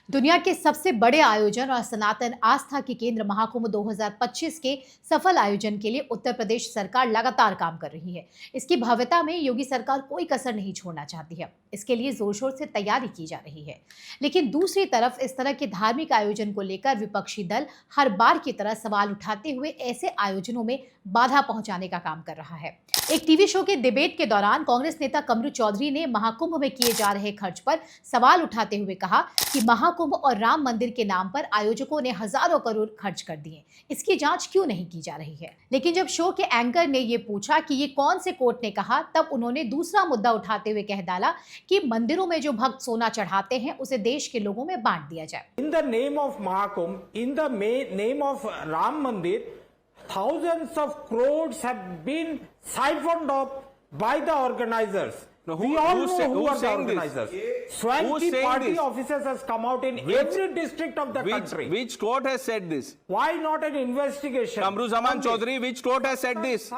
दुनिया के सबसे बड़े आयोजन और सनातन आस्था के केंद्र महाकुंभ 2025 के सफल आयोजन के लिए उत्तर प्रदेश सरकार लगातार काम कर रही है। इसकी भव्यता में योगी सरकार कोई कसर नहीं छोड़ना चाहती है। इसके लिए जोर शोर से तैयारी की जा रही है। लेकिन दूसरी तरफ इस तरह के धार्मिक आयोजन को लेकर विपक्षी दल हर बार की तरह सवाल उठाते हुए ऐसे आयोजनों में बाधा पहुंचाने का काम कर रहा है। एक टीवी शो के डिबेट के दौरान कांग्रेस नेता कमरू चौधरी ने महाकुंभ में किए जा रहे खर्च पर सवाल उठाते हुए कहा कि महाकुंभ और राम मंदिर के नाम पर आयोजकों ने हजारों करोड़ खर्च कर दिए, इसकी जांच क्यों नहीं की जा रही है। लेकिन जब शो के एंकर ने ये पूछा कि ये कौन से कोर्ट ने कहा, तब उन्होंने दूसरा मुद्दा उठाते हुए कह डाला कि मंदिरों में जो भक्त सोना चढ़ाते हैं उसे देश के लोगों में बांट दिया जाए। In the name of Mahakumbh, in the name of Ram मंदिर, thousands of crores have been siphoned off by the organizers. No, we all know who are the saying organizers. this? Swanky party this? officers has come out in every district of the country. Which court has said this? Why not an investigation? Kamru Zaman Chaudhary, which court has said this?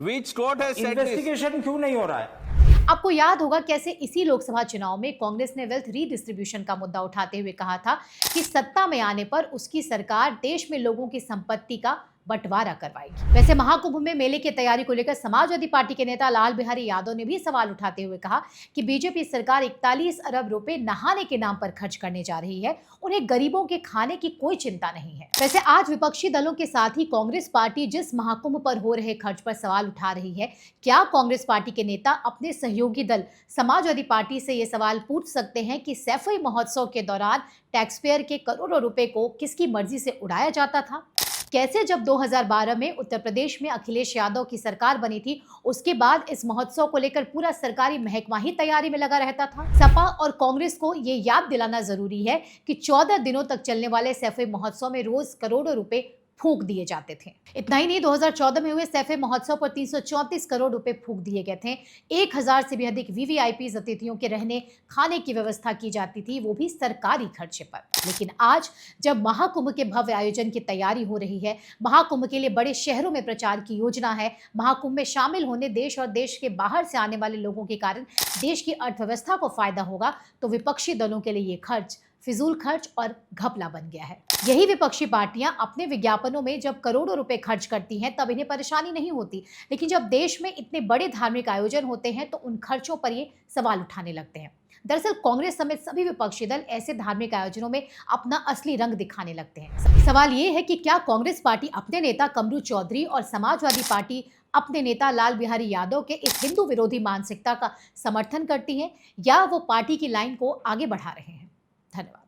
Which court has said this? Investigation क्यों नहीं हो रहा है? आपको याद होगा कैसे इसी लोकसभा चुनाव में कांग्रेस ने वेल्थ रीडिस्ट्रीब्यूशन का मुद्दा उठाते हुए कहा था कि सत्ता में आने पर उसकी सरकार देश में लोगों की संपत्ति का बंटवारा करवाएगी। वैसे महाकुंभ में मेले की तैयारी को लेकर समाजवादी पार्टी के नेता लाल बिहारी यादव ने भी सवाल उठाते हुए कहा कि बीजेपी सरकार 41 अरब रुपए नहाने के नाम पर खर्च करने जा रही है, उन्हें गरीबों के खाने की कोई चिंता नहीं है। वैसे आज विपक्षी दलों के साथ ही कांग्रेस पार्टी जिस महाकुंभ पर हो रहे खर्च पर सवाल उठा रही है, क्या कांग्रेस पार्टी के नेता अपने सहयोगी दल समाजवादी पार्टी से ये सवाल पूछ सकते हैं कि सैफई महोत्सव के दौरान टैक्स पेयर के करोड़ों रुपए को किसकी मर्जी से उड़ाया जाता था? कैसे जब 2012 में उत्तर प्रदेश में अखिलेश यादव की सरकार बनी थी, उसके बाद इस महोत्सव को लेकर पूरा सरकारी महकमा ही तैयारी में लगा रहता था। सपा और कांग्रेस को ये याद दिलाना जरूरी है कि 14 दिनों तक चलने वाले सैफई महोत्सव में रोज करोड़ों रुपए फूंक दिए जाते थे। इतना ही नहीं, 2014 में हुए सैफई महोत्सव पर 334 करोड़ रुपए फूंक दिए गए थे। 1000 से भी अधिक वीवीआईपी अतिथियों के रहने खाने की व्यवस्था की जाती थी, वो भी सरकारी खर्चे पर। लेकिन आज जब महाकुंभ के भव्य आयोजन की तैयारी हो रही है, महाकुंभ के लिए बड़े शहरों में प्रचार की योजना है, महाकुंभ में शामिल होने देश और देश के बाहर से आने वाले लोगों के कारण देश की अर्थव्यवस्था को फायदा होगा, तो विपक्षी दलों के लिए ये खर्च फिजूल खर्च और घपला बन गया है। यही विपक्षी पार्टियां अपने विज्ञापनों में जब करोड़ों रुपए खर्च करती हैं तब इन्हें परेशानी नहीं होती, लेकिन जब देश में इतने बड़े धार्मिक आयोजन होते हैं तो उन खर्चों पर ये सवाल उठाने लगते हैं। दरअसल कांग्रेस समेत सभी विपक्षी दल ऐसे धार्मिक आयोजनों में अपना असली रंग दिखाने लगते हैं। सवाल ये है कि क्या कांग्रेस पार्टी अपने नेता कमरू चौधरी और समाजवादी पार्टी अपने नेता लाल बिहारी यादव के इस हिंदू विरोधी मानसिकता का समर्थन करती है, या वो पार्टी की लाइन को आगे बढ़ा रहे हैं? धन्यवाद।